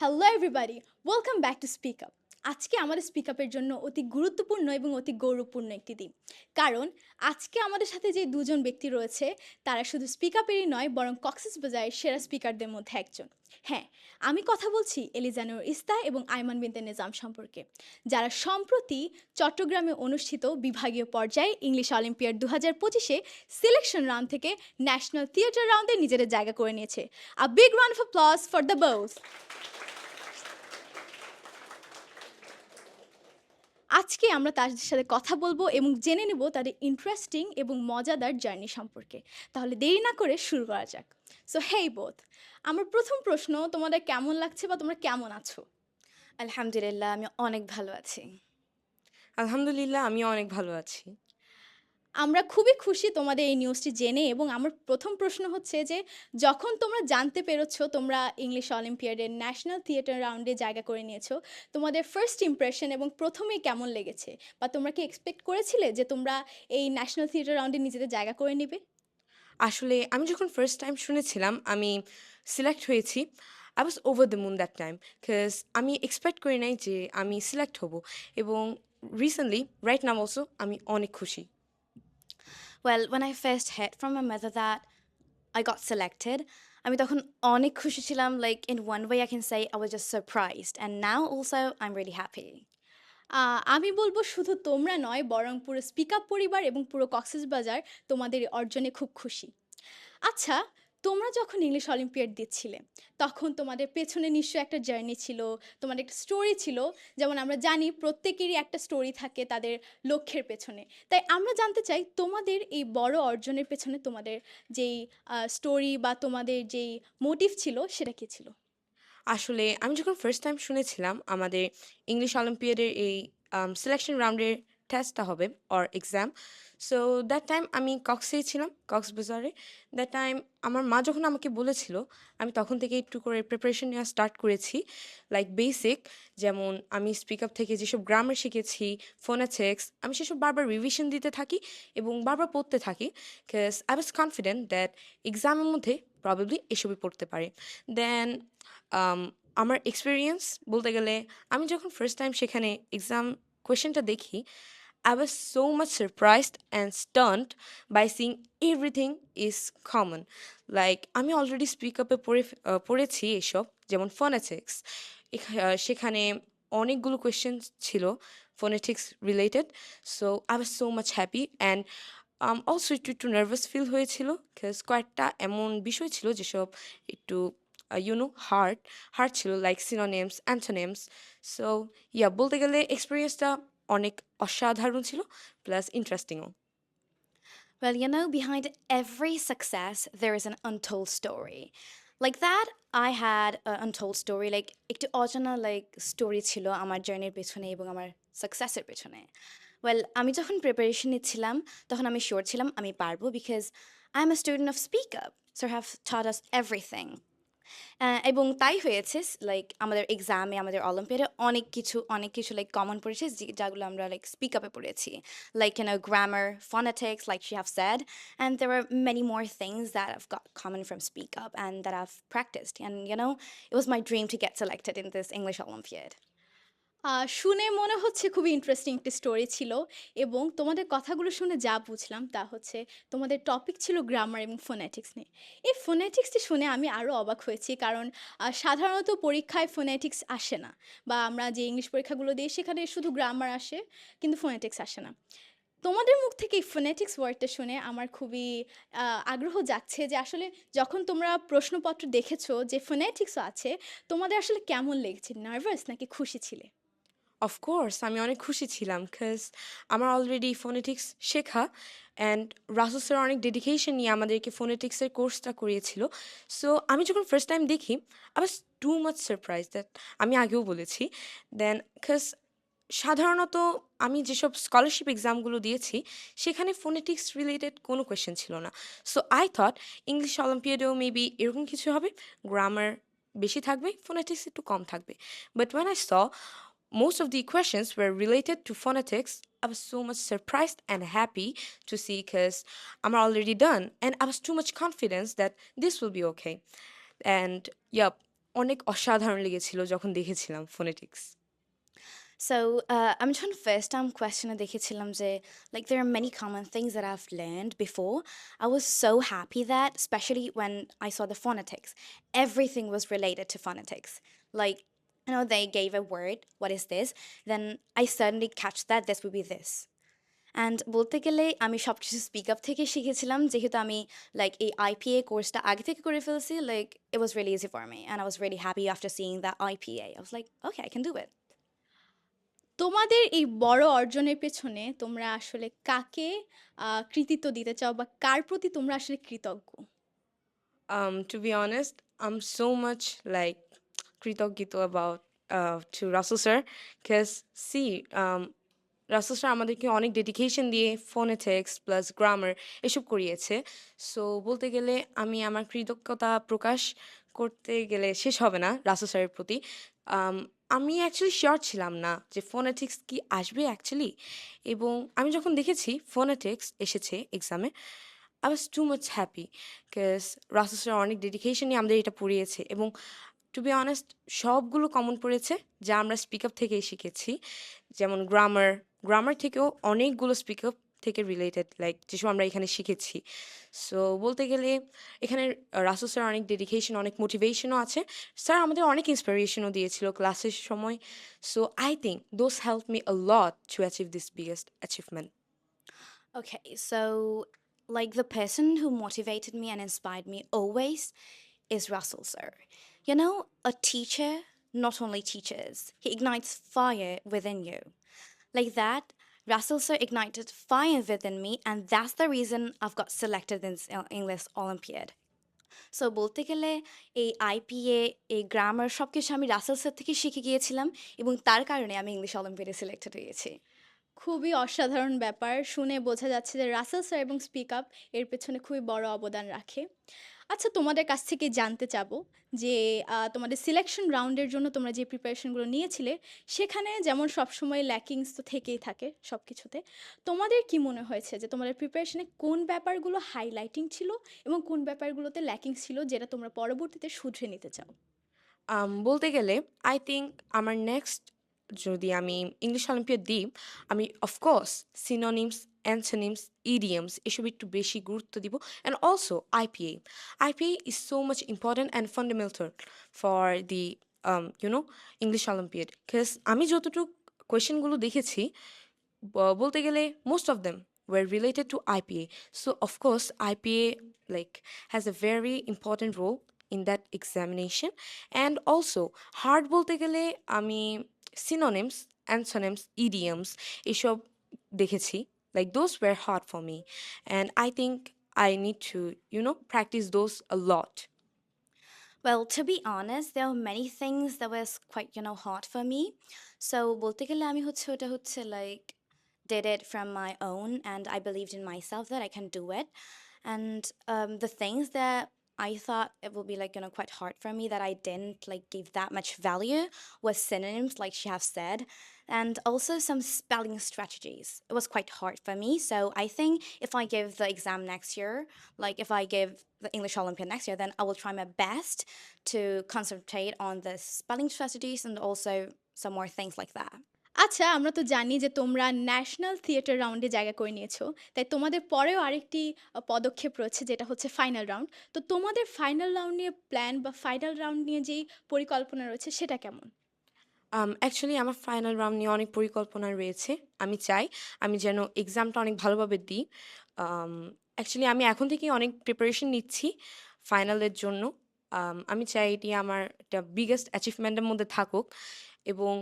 Hello everybody, welcome back to speak up. আজকে আমাদের speak আপের জন্য অতি গুরুত্বপূর্ণ এবং অতি গৌরবপূর্ণ একটি দিন। কারণ আজকে আমাদের সাথে যে দুজন ব্যক্তি রয়েছে তারা শুধু স্পিক আপেরই নয় বরং কক্সবাজারের সেরা স্পিকারদের মধ্যে একজন। হ্যাঁ, আমি কথা বলছি এলিজানুর ইস্তা এবং আইমান বিনতে নিজাম সম্পর্কে, যারা সম্প্রতি চট্টগ্রামে অনুষ্ঠিত বিভাগীয় পর্যায়ে ইংলিশ অলিম্পিয়াড 2025-এ সিলেকশন রাউন্ড থেকে ন্যাশনাল থিয়েটার রাউন্ডে নিজেদের জায়গা করে নিয়েছে। A big round of applause for the both. আজকে আমরা তাদের সাথে কথা বলবো এবং জেনে নেব তাদের ইন্টারেস্টিং এবং মজাদার জার্নি সম্পর্কে। তাহলে দেরি না করে শুরু করা যাক। সো হেই বোথ, আমার প্রথম প্রশ্ন, তোমাদের কেমন লাগছে বা তোমরা কেমন আছো? আলহামদুলিল্লাহ আমি অনেক ভালো আছি। আলহামদুলিল্লাহ আমিও অনেক ভালো আছি। আমরা খুবই খুশি তোমাদের এই নিউজটি জেনে, এবং আমার প্রথম প্রশ্ন হচ্ছে যে যখন তোমরা জানতে পেরেছো তোমরা ইংলিশ অলিম্পিয়াডের ন্যাশনাল থিয়েটার রাউন্ডে জায়গা করে নিয়েছো, তোমাদের ফার্স্ট ইমপ্রেশন এবং প্রথমেই কেমন লেগেছে, বা তোমরা কি এক্সপেক্ট করেছিলে যে তোমরা এই ন্যাশনাল থিয়েটার রাউন্ডে নিজেদের জায়গা করে নেবে? আসলে আমি যখন ফার্স্ট টাইম শুনেছিলাম আমি সিলেক্ট হয়েছি, I was over the moon that time, because আমি এক্সপেক্ট করি নাই যে আমি সিলেক্ট হব। এবং রিসেন্টলি রাইট নাও অলসো আমি অনেক খুশি। Well, when I first heard from my mother that I got selected, আমি তখন অনেক খুশি ছিলাম. Like in one way I can say I was just surprised, and now also I'm really happy. আমি বলবো শুধু তোমরা নয় বরং পুরো স্পিক আপ পরিবার এবং পুরো কক্সবাজার তোমাদের এই অর্জনে খুব খুশি। আচ্ছা, তোমরা যখন ইংলিশ অলিম্পিয়াড দিচ্ছিলে তখন তোমাদের পেছনে নিশ্চয়ই একটা জার্নি ছিল, তোমাদের একটা স্টোরি ছিল। যেমন আমরা জানি প্রত্যেকেরই একটা স্টোরি থাকে তাদের লক্ষ্যের পেছনে। তাই আমরা জানতে চাই তোমাদের এই বড় অর্জনের পেছনে তোমাদের যেই স্টোরি বা তোমাদের যেই মোটিভ ছিল সেটা কী ছিল? আসলে আমি যখন ফার্স্ট টাইম শুনেছিলাম আমাদের ইংলিশ অলিম্পিয়াডের এই সিলেকশন রাউন্ডের টেস্টটা হবে or exam, so that time আমি কক্সেই ছিলাম, কক্সবাজারে। দ্যাট টাইম আমার মা যখন আমাকে বলেছিল, আমি তখন থেকে একটু করে প্রিপারেশন নেওয়া স্টার্ট করেছি, লাইক বেসিক, যেমন আমি স্পিক আপ থেকে যেসব গ্রামার শিখেছি, ফোনেটিক্স, আমি সেসব বারবার রিভিশন দিতে থাকি এবং বারবার পড়তে থাকি, because I was confident that এক্সামের মধ্যে প্রবাবলি এসবই পড়তে পারে। দেন আম আমার এক্সপেরিয়েন্স বলতে গেলে, আমি যখন ফার্স্ট টাইম সেখানে এক্সাম কোয়েশ্চেনটা দেখি, I was so much surprised and stunned by seeing everything is common. Like আমি অলরেডি স্পিক আপে পড়েছি এসব, যেমন ফোনেটিক্স, সেখানে অনেকগুলো কোয়েশ্চেন ছিল phonetics related. So I was so much happy and also একটু একটু নার্ভাস ফিল হয়েছিল, বিকজ কয়েকটা এমন বিষয় ছিল যেসব একটু হার্ড হার্ড ছিল, like synonyms, antonyms. So yeah, বলতে গেলে এক্সপিরিয়েন্সটা অনেক অসাধারণ ছিল, plus ইন্টারেস্টিংও। Well, you know, behind every success there is an untold story. Like that, I had an untold story. Like একটু অজানা like story ছিল আমার জার্নির পেছনে এবং আমার সাকসেসের পেছনে. Well, আমি যখন প্রিপারেশন নিচ্ছিলাম তখন আমি শিওর ছিলাম আমি পারবো, because I'm a student of Speak Up, so have taught us everything. এবং তাই হয়েছে, লাইক আমাদের এক্সামে, আমাদের অলিম্পিয়াডে অনেক কিছু লাইক কমন পড়েছে, যেগুলো আমরা লাইক স্পিক আপে পড়েছি, like grammar, phonetics, like she have sad, and there are many more things that I've got common from Speak Up and that I've practiced, and it was my dream to get selected in this English Olympiad. শুনে মনে হচ্ছে খুবই interesting একটি story ছিল, এবং তোমাদের কথাগুলো শুনে যা বুঝলাম তা হচ্ছে তোমাদের টপিক ছিল গ্রামার এবং ফোনেটিক্স নিয়ে। এই ফোনেটিক্সটি শুনে আমি আরও অবাক হয়েছি, কারণ সাধারণত পরীক্ষায় ফোনেটিক্স আসে না, বা আমরা যে ইংলিশ পরীক্ষাগুলো দিই সেখানে শুধু গ্রামার আসে কিন্তু ফোনেটিক্স আসে না। তোমাদের মুখ থেকে এই ফোনেটিক্স ওয়ার্ডটা শুনে আমার খুবই আগ্রহ জাগছে যে আসলে যখন তোমরা প্রশ্নপত্র দেখেছো যে ফোনেটিক্সও আছে, তোমাদের আসলে কেমন লেগেছে? নার্ভাস নাকি খুশি ছিলে? অফকোর্স আমি অনেক খুশি ছিলাম, বিকজ আমার অলরেডি ফোনেটিক্স শেখা, অ্যান্ড রাসুল স্যার অনেক ডেডিকেশন নিয়ে আমাদেরকে ফোনেটিক্সের কোর্সটা করিয়েছিল। সো আমি যখন ফার্স্ট টাইম দেখি, I was too much surprise, that আমি আগেও বলেছি। দেন বিকজ সাধারণত আমি যেসব স্কলারশিপ এক্সামগুলো দিয়েছি সেখানে ফোনেটিক্স রিলেটেড কোনো কোয়েশ্চেন ছিল না। সো আই থট ইংলিশ অলিম্পিয়াডেও মেবি এরকম কিছু হবে, গ্রামার বেশি থাকবে, ফোনেটিক্স একটু কম থাকবে। But when I saw most of the questions were related to phonetics, I was so much surprised and happy to see, because I'm already done and I was too much confidence that this will be okay. And yep, অনেক অসাধারণ লেগেছিল যখন দেখেছিলাম phonetics. So আমি যখন first time কোয়েশ্চেনে দেখেছিলাম যে like there are many common things that I've learned before. I was so happy that especially when I saw the phonetics, everything was related to phonetics. Like they gave a word, what is this? Then I suddenly catch that this would be this. And বলতে গেলে আমি সব কিছু speak up থেকে শিখেছিলাম যেহেতু আমি like এই আইপিএ কোর্সটা আগে থেকে করে ফেলছি like it was really easy for me and I was really happy after seeing the IPA I was like okay I can do it. তোমাদের এই বড় অর্জনের পেছনে তোমরা আসলে কাকে কৃতিত্ব দিতে চাও বা কার প্রতি তোমরা আসলে কৃতজ্ঞ? To be honest, I'm so much like kritogito about to Russell sir, because see, Russell sir আমাদেরকে অনেক ডেডিকেশন দিয়ে ফোনেটিক্স প্লাস গ্রামার এসব করিয়েছে। সো বলতে গেলে আমি আমার কৃতজ্ঞতা প্রকাশ করতে গেলে শেষ হবে না রাসেল স্যারের প্রতি। আম, আমি অ্যাকচুয়ালি শিওর ছিলাম না যে ফোনেটিক্স কি আসবে অ্যাকচুয়ালি, এবং আমি যখন দেখেছি ফোনেটিক্স এসেছে এক্সামে, I was too much happy, because Russell sir অনেক ডেডিকেশন নিয়ে আমাদের এটা পড়িয়েছে, এবং টু বি অনেস্ট সবগুলো কমন পড়েছে যা আমরা স্পিক আপ থেকেই শিখেছি। যেমন গ্রামার, গ্রামার থেকেও অনেকগুলো স্পিক আপ থেকে রিলেটেড লাইক যেসব আমরা এখানে শিখেছি। সো বলতে গেলে এখানে রাসেল স্যার অনেক ডেডিকেশন, অনেক মোটিভেশনও আছে। স্যার আমাদের অনেক ইন্সপিরেশনও দিয়েছিল ক্লাসের সময়। So I think those help me a lot to achieve this biggest achievement. Okay, so like the person who motivated me and inspired me always is Russell sir. You know, a teacher not only teaches, he ignites fire within you. Like that, Russell sir ignited fire within me, and that's the reason I've got selected in English Olympiad. So বলতে গেলে এই IPA, এই grammar সব কিছু আমি Rasel sir থেকে শিখে গিয়েছিলাম এবং তার কারণে আমি ইংলিশ অলিম্পিয়াডে সিলেক্টেড হয়েছি। খুবই অসাধারণ ব্যাপার। শুনে বোঝা যাচ্ছে যে রাসেল স্যার এবং স্পিক আপ এর পেছনে খুবই বড় অবদান রাখে। আচ্ছা, তোমাদের কাছ থেকে জানতে চাবো যে তোমাদের সিলেকশন রাউন্ডের জন্য তোমরা যে প্রিপারেশনগুলো নিয়েছিলে সেখানে যেমন সবসময় ল্যাকিংস তো থেকেই থাকে সব কিছুতে। তোমাদের কি মনে হয়েছে যে তোমাদের প্রিপারেশনে কোন ব্যাপারগুলো হাইলাইটিং ছিল এবং কোন ব্যাপারগুলোতে ল্যাকিংস ছিল যেটা তোমরা পরবর্তীতে শুধরে নিতে চাও? বলতে গেলে আই থিঙ্ক আমার নেক্সট যদি আমি ইংলিশ অলিম্পিয়াড দিই, আমি অফকোর্স সিনোনিমস, অ্যান্থনিমস, ইডিয়ামস এসব একটু বেশি গুরুত্ব দিব, and also IPA. IPA is so much important and fundamental for the you know English Olympiad, because আমি যতটুকু কোয়েশ্চেনগুলো দেখেছি বলতে গেলে most of them were related to IPA. So of course IPA like has a very important role in that examination, and also hard বলতে গেলে আমি synonyms, antonyms, idioms এসব দেখেছি, like those were hard for me, and I think I need to practice those a lot. Well, to be honest, there are many things that was quite, hard for me. So বলতে গেলে আমি হচ্ছে ওটা হচ্ছে like did it from my own and I believed in myself that I can do it. And the things that I thought it would be like, quite hard for me that I didn't like give that much value was synonyms, like she have said, and also some spelling strategies. It was quite hard for me. So I think if I give the exam next year, like if I give the English Olympiad next year, then I will try my best to concentrate on the spelling strategies and also some more things like that. আচ্ছা, আমরা তো জানি যে তোমরা national theatre রাউন্ডে জায়গা করে নিয়েছো, তাই তোমাদের পরেও আরেকটি পদক্ষেপ রয়েছে যেটা হচ্ছে ফাইনাল রাউন্ড। তো তোমাদের ফাইনাল রাউন্ড নিয়ে প্ল্যান বা ফাইনাল রাউন্ড নিয়ে যেই পরিকল্পনা রয়েছে সেটা কেমন? অ্যাকচুয়ালি আমার ফাইনাল রাউন্ড নিয়ে অনেক পরিকল্পনা রয়েছে। আমি চাই আমি যেন এক্সামটা অনেক ভালোভাবে দিই। অ্যাকচুয়ালি আমি এখন থেকেই অনেক প্রিপারেশন নিচ্ছি ফাইনালের জন্য। আমি চাই এটি আমার একটা বিগেস্ট অ্যাচিভমেন্টের মধ্যে থাকুক, এবং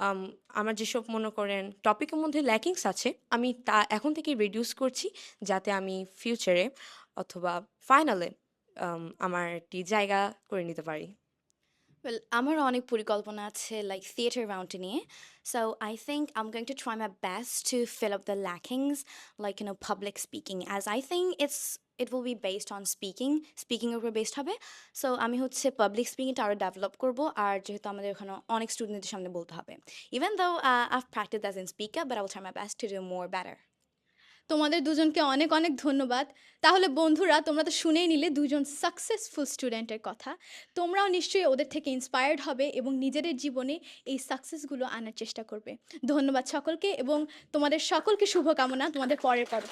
আম, আমার যেসব মনে করেন টপিকের মধ্যে ল্যাকিংস আছে আমি তা এখন থেকে রিডিউস করছি, যাতে আমি ফিউচারে অথবা ফাইনালে আমার একটি জায়গা করে নিতে পারি। Well, আমার অনেক পরিকল্পনা আছে like theatre round নিয়ে. So I think I'm going to try my best to fill up the lackings, like public speaking, as I think it will be based on speaking উপর based হবে. So আমি হচ্ছে public speaking টা আরো develop করব, আর যেহেতু আমাদের ওখানে অনেক স্টুডেন্টদের সামনে বলতে হবে, even though I've practiced as in speaker, but I will try my best to do more better. তোমাদের দুজনকে অনেক অনেক ধন্যবাদ। তাহলে বন্ধুরা, তোমরা তো শুনেই নিলে দুজন সাকসেসফুল স্টুডেন্টের কথা। তোমরাও নিশ্চয়ই ওদের থেকে ইন্সপায়ার্ড হবে এবং নিজেদের জীবনে এই সাকসেসগুলো আনার চেষ্টা করবে। ধন্যবাদ সকলকে এবং তোমাদের সকলকে শুভকামনা তোমাদের পরের পর্ব।